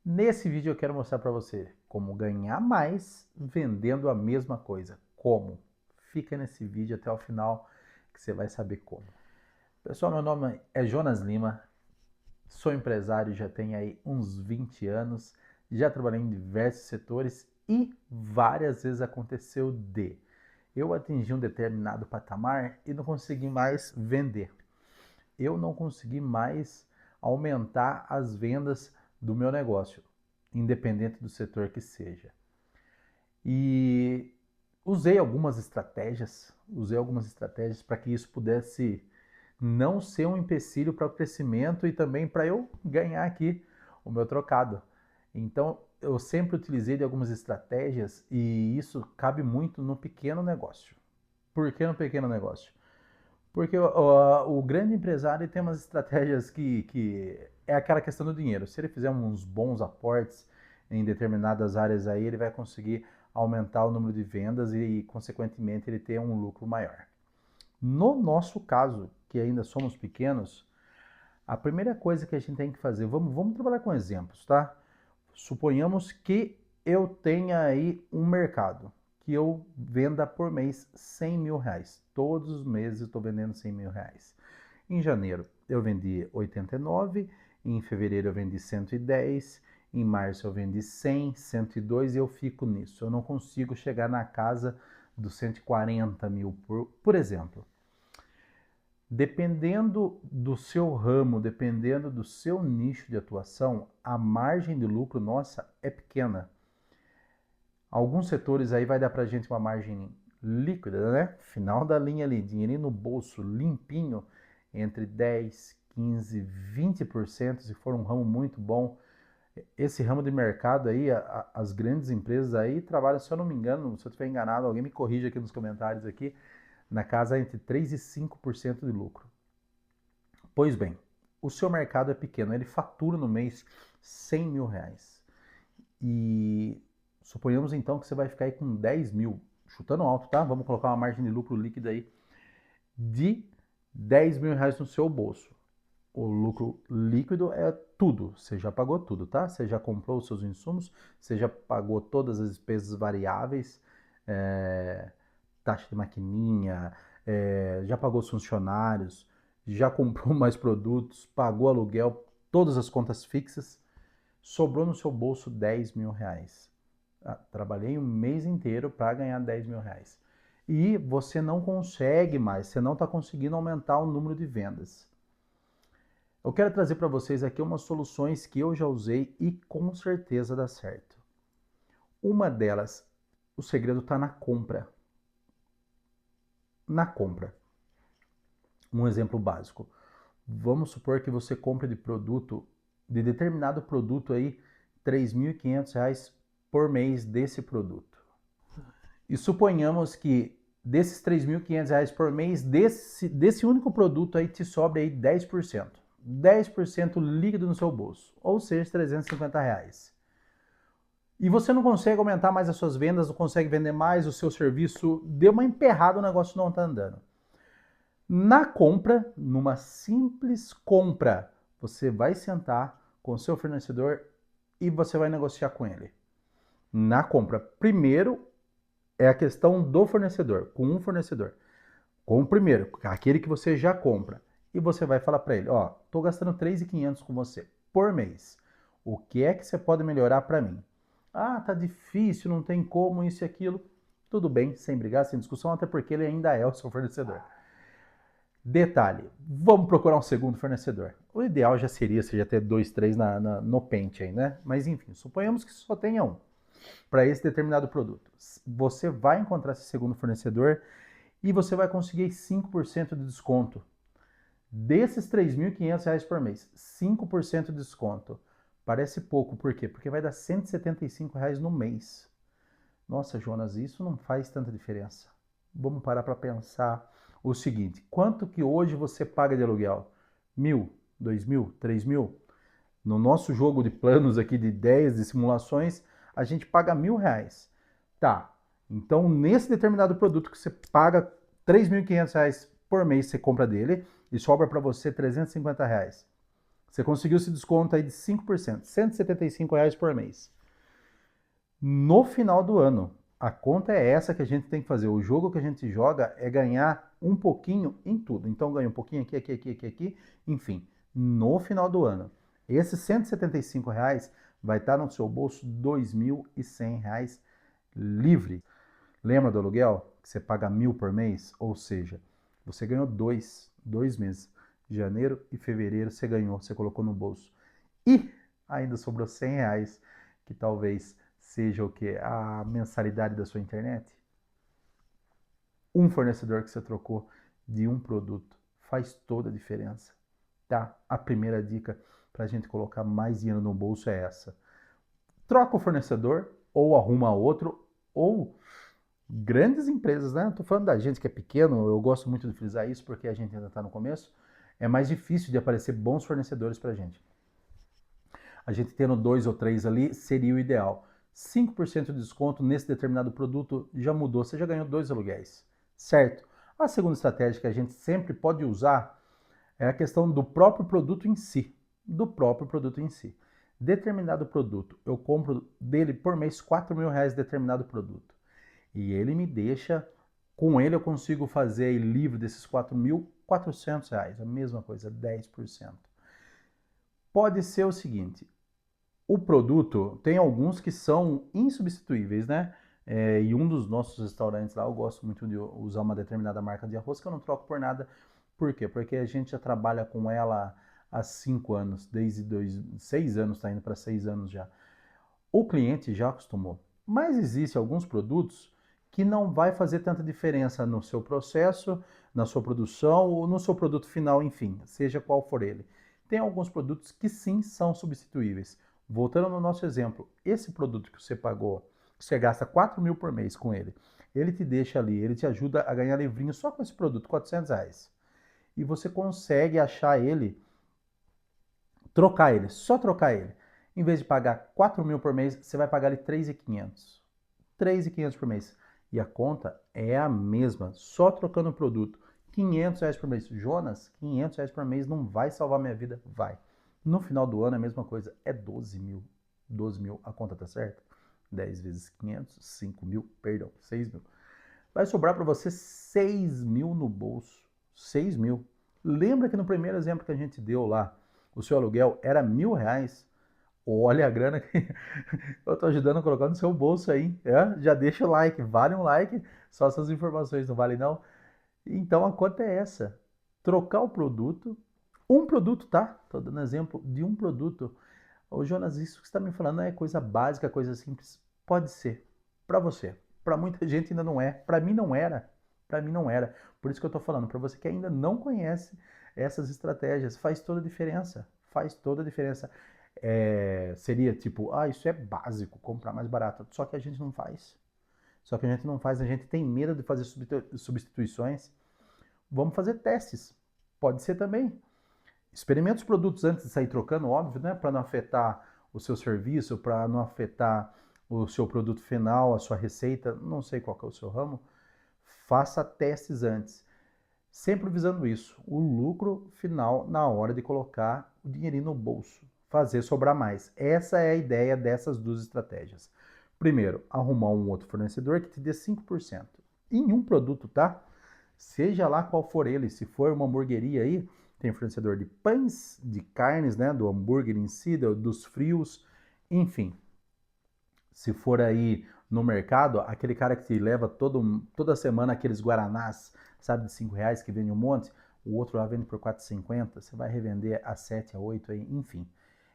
Nesse vídeo eu quero mostrar para você como ganhar mais vendendo a mesma coisa. Como? Fica nesse vídeo até o final que você vai saber como. Pessoal, meu nome é Jonas Lima, sou empresário, já tenho aí uns 20 anos, já trabalhei em diversos setores e várias vezes aconteceu de eu atingir um determinado patamar e não consegui mais vender. Eu não consegui mais aumentar as vendas do meu negócio, independente do setor que seja. E usei algumas estratégias para que isso pudesse não ser um empecilho para o crescimento e também para eu ganhar aqui o meu trocado. Então, eu sempre utilizei de algumas estratégias e isso cabe muito no pequeno negócio. Por que no pequeno negócio? Porque o grande empresário tem umas estratégias que é aquela questão do dinheiro. Se ele fizer uns bons aportes em determinadas áreas aí, ele vai conseguir aumentar o número de vendas e, consequentemente, ele ter um lucro maior. No nosso caso, que ainda somos pequenos, a primeira coisa que a gente tem que fazer, vamos trabalhar com exemplos, tá? Suponhamos que eu tenha aí um mercado, que eu venda por mês 100 mil reais. Todos os meses eu estou vendendo 100 mil reais. Em janeiro eu vendi 89, em fevereiro eu vendi 110, em março eu vendi 100, 102 e eu fico nisso. Eu não consigo chegar na casa dos 140 mil, por exemplo. Dependendo do seu ramo, dependendo do seu nicho de atuação, a margem de lucro nossa é pequena. Alguns setores aí vai dar pra gente uma margem líquida, né? Final da linha ali, dinheirinho no bolso, limpinho, entre 10, 15, 20%, se for um ramo muito bom. Esse ramo de mercado aí, as grandes empresas aí trabalham, se eu não me engano, se eu estiver enganado, alguém me corrija aqui nos comentários aqui, na casa entre 3 e 5% de lucro. Pois bem, o seu mercado é pequeno, ele fatura no mês 100 mil reais. E suponhamos então que você vai ficar aí com 10 mil, chutando alto, tá? Vamos colocar uma margem de lucro líquida aí de 10 mil reais no seu bolso. O lucro líquido é tudo, você já pagou tudo, tá? Você já comprou os seus insumos, você já pagou todas as despesas variáveis, taxa de maquininha, já pagou os funcionários, já comprou mais produtos, pagou aluguel, todas as contas fixas, sobrou no seu bolso 10 mil reais. Trabalhei um mês inteiro para ganhar 10 mil reais. E você não consegue mais, você não está conseguindo aumentar o número de vendas. Eu quero trazer para vocês aqui umas soluções que eu já usei e com certeza dá certo. Uma delas, o segredo está na compra. Na compra. Um exemplo básico. Vamos supor que você compra de determinado produto aí, R$ 3.500 por mês desse produto. E suponhamos que desses R$ 3.500 por mês, desse único produto aí te sobra aí 10%. 10% líquido no seu bolso, ou seja, R$ 350 reais. E você não consegue aumentar mais as suas vendas, não consegue vender mais, o seu serviço deu uma emperrada, o negócio não está andando. Na compra, numa simples compra, você vai sentar com o seu fornecedor e você vai negociar com ele. Na compra, primeiro é a questão do fornecedor, com um fornecedor. Com o primeiro, aquele que você já compra. E você vai falar para ele, ó, tô gastando 3.500 com você por mês. O que é que você pode melhorar para mim? Ah, tá difícil, não tem como, isso e aquilo. Tudo bem, sem brigar, sem discussão, até porque ele ainda é o seu fornecedor. Detalhe, vamos procurar um segundo fornecedor. O ideal já seria você já ter 2, 3 no pente aí, né? Mas enfim, suponhamos que só tenha um para esse determinado produto. Você vai encontrar esse segundo fornecedor e você vai conseguir 5% de desconto. Desses R$ 3.500 por mês, 5% de desconto. Parece pouco, por quê? Porque vai dar R$ 175 no mês. Nossa, Jonas, isso não faz tanta diferença. Vamos parar para pensar o seguinte: quanto que hoje você paga de aluguel? 1.000, 2.000, 3.000? No nosso jogo de planos aqui de ideias, de simulações, a gente paga R$ 1.000. Tá, então nesse determinado produto que você paga R$ 3.500 por mês, você compra dele e sobra para você R$ 350. Você conseguiu esse desconto aí de 5%, R$ 175 por mês. No final do ano, a conta é essa que a gente tem que fazer. O jogo que a gente joga é ganhar um pouquinho em tudo. Então ganha um pouquinho aqui, aqui, aqui, aqui, aqui, enfim. No final do ano, esses R$ 175 vai estar no seu bolso R$ 2.100 livre. Lembra do aluguel? Que você paga 1.000 por mês? Ou seja, você ganhou dois meses. Janeiro e fevereiro você ganhou, você colocou no bolso. E ainda sobrou R$ 100, que talvez seja o que? A mensalidade da sua internet. Um fornecedor que você trocou de um produto faz toda a diferença, tá? A primeira dica para a gente colocar mais dinheiro no bolso é essa. Troca o fornecedor, ou arruma outro, ou grandes empresas, né? Tô falando da gente que é pequeno, eu gosto muito de frisar isso porque a gente ainda está no começo. É mais difícil de aparecer bons fornecedores para a gente. A gente tendo 2 ou 3 ali seria o ideal. 5% de desconto nesse determinado produto já mudou, você já ganhou 2 aluguéis, certo? A segunda estratégia que a gente sempre pode usar é a questão do próprio produto em si. Do próprio produto em si. Determinado produto, eu compro dele por mês R$ 4.000 determinado produto. E ele me deixa, com ele eu consigo fazer aí livre desses R$ 4.400, a mesma coisa, 10%. Pode ser o seguinte, o produto, tem alguns que são insubstituíveis, né? E um dos nossos restaurantes lá, eu gosto muito de usar uma determinada marca de arroz que eu não troco por nada. Por quê? Porque a gente já trabalha com ela há 5 anos, desde 6 anos, está indo para 6 anos já. O cliente já acostumou. Mas existem alguns produtos que não vai fazer tanta diferença no seu processo, na sua produção ou no seu produto final, enfim, seja qual for ele. Tem alguns produtos que sim são substituíveis. Voltando no nosso exemplo, esse produto que você pagou, você gasta 4.000 por mês com ele, ele te deixa ali, ele te ajuda a ganhar livrinho só com esse produto, R$ 400. E você consegue achar ele, trocar ele, só trocar ele. Em vez de pagar 4.000 por mês, você vai pagar ali 3.500. 3.500 por mês. E a conta é a mesma, só trocando o produto. R$ 500 por mês. Jonas, R$ 500 por mês não vai salvar minha vida? Vai. No final do ano é a mesma coisa, é 12 mil. 12 mil, a conta tá certa? 10 vezes 500, 5 mil, perdão, 6 mil. Vai sobrar para você 6 mil no bolso. 6 mil. Lembra que no primeiro exemplo que a gente deu lá, o seu aluguel era R$ 1.000? Olha a grana que eu estou ajudando a colocar no seu bolso aí. Já deixa o like, vale um like. Só essas informações não valem não. Então a conta é essa. Trocar o produto, um produto, tá? Estou dando exemplo de um produto. Ô Jonas, isso que você está me falando é coisa básica, coisa simples. Pode ser. Para você. Para muita gente ainda não é. Para mim não era. Para mim não era. Por isso que eu estou falando. Para você que ainda não conhece essas estratégias, faz toda a diferença. Faz toda a diferença. Seria tipo, isso é básico, comprar mais barato. Só que a gente não faz. Só que a gente não faz, a gente tem medo de fazer substituições. Vamos fazer testes. Pode ser também. Experimenta os produtos antes de sair trocando, óbvio, né? Para não afetar o seu serviço, para não afetar o seu produto final, a sua receita, não sei qual que é o seu ramo. Faça testes antes. Sempre visando isso, o lucro final na hora de colocar o dinheirinho no bolso, fazer sobrar mais. Essa é a ideia dessas duas estratégias. Primeiro, arrumar um outro fornecedor que te dê 5% em um produto, tá? Seja lá qual for ele, se for uma hamburgueria aí, tem fornecedor de pães, de carnes, né, do hambúrguer em si, dos frios, enfim. Se for aí no mercado, aquele cara que te leva toda semana aqueles guaranás, sabe, de R$ 5 que vende um monte, o outro lá vende por R$ 4,50, você vai revender a 7, a 8, aí, enfim.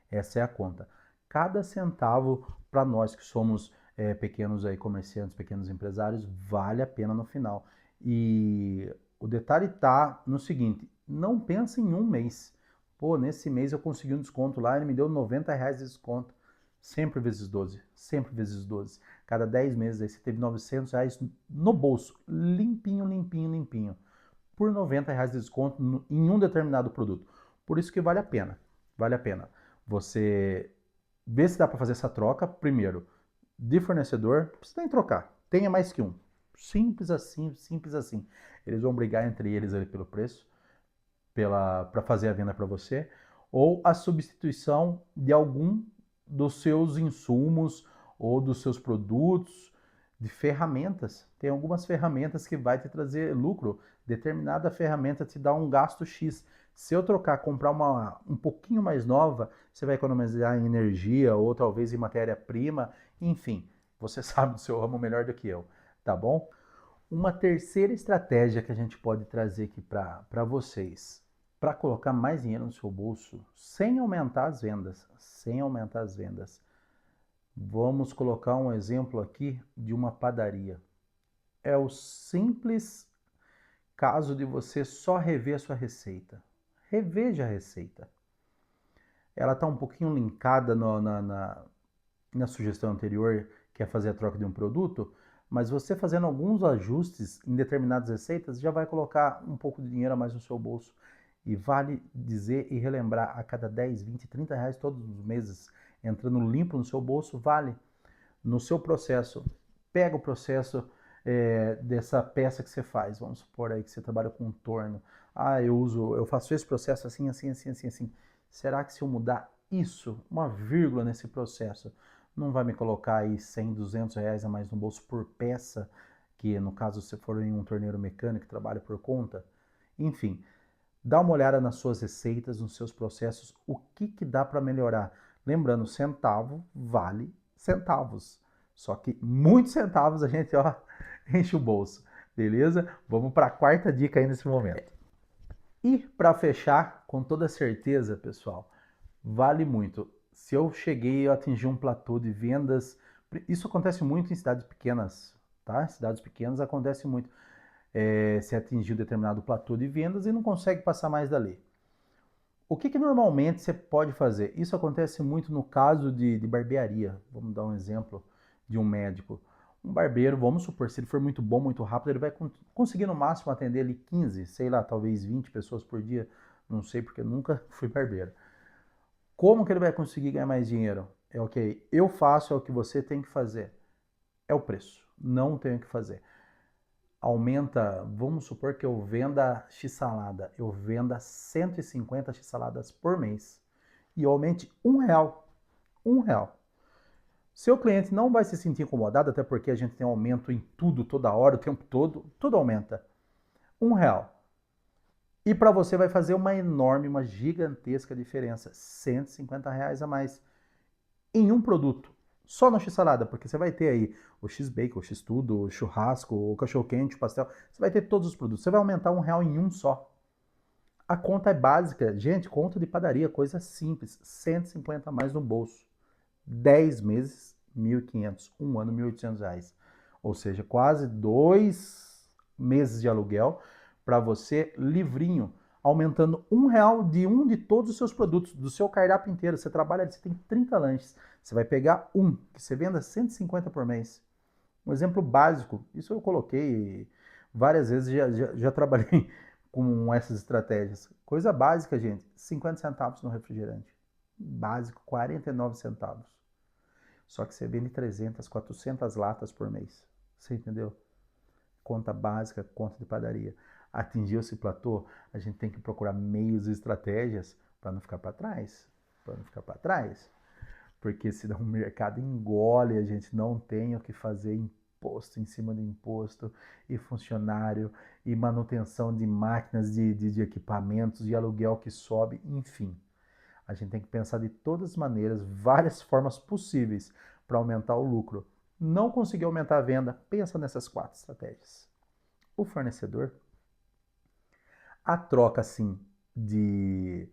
Essa é a conta. Cada centavo para nós que somos pequenos aí comerciantes, pequenos empresários, vale a pena no final. E o detalhe está no seguinte, não pensa em um mês. Pô, nesse mês eu consegui um desconto lá, ele me deu R$ 90 de desconto. Sempre vezes 12, sempre vezes 12. Cada 10 meses aí você teve R$ 900 no bolso, limpinho, limpinho, limpinho. Por R$ 90 de desconto em um determinado produto. Por isso que vale a pena. Vale a pena. Você vê se dá para fazer essa troca. Primeiro, de fornecedor, você tem que trocar. Tenha mais que um. Simples assim, simples assim. Eles vão brigar entre eles ali pelo preço, para fazer a venda para você. ou a substituição de algum dos seus insumos ou dos seus produtos, de ferramentas. Tem algumas ferramentas que vai te trazer lucro. Determinada ferramenta te dá um gasto X. Se eu trocar, comprar uma um pouquinho mais nova, você vai economizar em energia ou talvez em matéria-prima. Enfim, você sabe do seu ramo melhor do que eu, tá bom? Uma terceira estratégia que a gente pode trazer aqui para vocês, para colocar mais dinheiro no seu bolso, sem aumentar as vendas, sem aumentar as vendas. Vamos colocar um exemplo aqui de uma padaria. É o simples caso de você só rever a sua receita. Reveja a receita. Ela está um pouquinho linkada na sugestão anterior, que é fazer a troca de um produto, mas você fazendo alguns ajustes em determinadas receitas já vai colocar um pouco de dinheiro a mais no seu bolso. E vale dizer e relembrar, a cada 10, 20, 30 reais todos os meses entrando limpo no seu bolso, vale no seu processo. Pega o processo dessa peça que você faz. Vamos supor aí que você trabalha com um torno. Ah, eu faço esse processo assim, assim, assim, assim, assim. Será que se eu mudar isso, uma vírgula nesse processo, não vai me colocar aí 100, 200 reais a mais no bolso por peça, que no caso se for em um torneiro mecânico que trabalha por conta? Enfim, dá uma olhada nas suas receitas, nos seus processos, o que dá para melhorar. Lembrando, centavo vale centavos. Só que muitos centavos a gente enche o bolso, beleza? Vamos para a quarta dica aí nesse momento. E para fechar, com toda certeza, pessoal, vale muito. Se eu cheguei a atingir um platô de vendas, isso acontece muito em cidades pequenas, tá? Em cidades pequenas acontece muito. Se atingiu determinado platô de vendas e não consegue passar mais dali. O que normalmente você pode fazer? Isso acontece muito no caso de barbearia. Vamos dar um exemplo de um médico. Um barbeiro, vamos supor, se ele for muito bom, muito rápido, ele vai conseguir no máximo atender ali 15, sei lá, talvez 20 pessoas por dia. Não sei porque nunca fui barbeiro. Como que ele vai conseguir ganhar mais dinheiro? É o que eu faço, é o que você tem que fazer. É o preço. Não tenho o que fazer. Aumenta, vamos supor que eu venda x-salada, eu venda 150 x-saladas por mês e eu aumente R$ 1, R$ 1. Seu cliente não vai se sentir incomodado, até porque a gente tem aumento em tudo, toda hora, o tempo todo, tudo aumenta. R$ 1. E para você vai fazer uma enorme, uma gigantesca diferença, R$ 150 a mais em um produto. Só no x-salada, porque você vai ter aí o x-bacon, o x-tudo, o churrasco, o cachorro-quente, o pastel. Você vai ter todos os produtos. Você vai aumentar R$ 1 em um só. A conta é básica. Gente, conta de padaria, coisa simples. 150 a mais no bolso. 10 meses, 1.500. Um ano, R$ 1.800. Ou seja, quase 2 meses de aluguel para você livrinho, aumentando R$ 1 de um de todos os seus produtos, do seu cardápio inteiro. Você trabalha, você tem 30 lanches. Você vai pegar um, que você venda 150 por mês. Um exemplo básico, isso eu coloquei várias vezes, já trabalhei com essas estratégias. Coisa básica, gente, 50 centavos no refrigerante. Básico, 49 centavos. Só que você vende 300, 400 latas por mês. Você entendeu? Conta básica, conta de padaria. Atingiu esse platô, a gente tem que procurar meios e estratégias para não ficar para trás. Para não ficar para trás. Porque senão o mercado engole, a gente não tem o que fazer, imposto em cima de imposto, e funcionário, e manutenção de máquinas, de equipamentos, de aluguel que sobe, enfim. A gente tem que pensar de todas as maneiras, várias formas possíveis para aumentar o lucro. Não conseguir aumentar a venda, pensa nessas 4 estratégias. O fornecedor, a troca assim de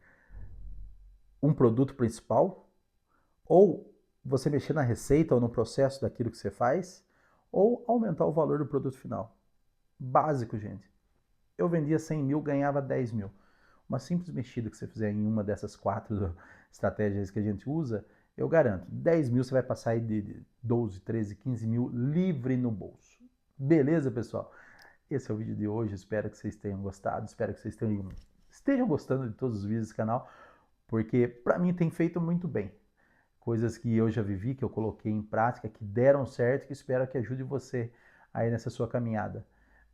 um produto principal, ou você mexer na receita ou no processo daquilo que você faz, ou aumentar o valor do produto final. Básico, gente. Eu vendia 100 mil, ganhava 10 mil. Uma simples mexida que você fizer em uma dessas 4 estratégias que a gente usa, eu garanto, 10 mil você vai passar aí de 12, 13, 15 mil livre no bolso. Beleza, pessoal? Esse é o vídeo de hoje, espero que vocês tenham gostado, espero que vocês estejam gostando de todos os vídeos do canal, porque para mim tem feito muito bem. Coisas que eu já vivi, que eu coloquei em prática, que deram certo, que espero que ajude você aí nessa sua caminhada.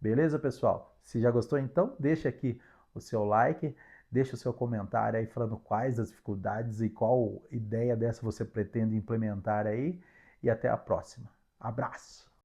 Beleza, pessoal? Se já gostou, então deixa aqui o seu like, Deixa o seu comentário aí falando quais as dificuldades e qual ideia dessa você pretende implementar aí. E até a próxima. Abraço!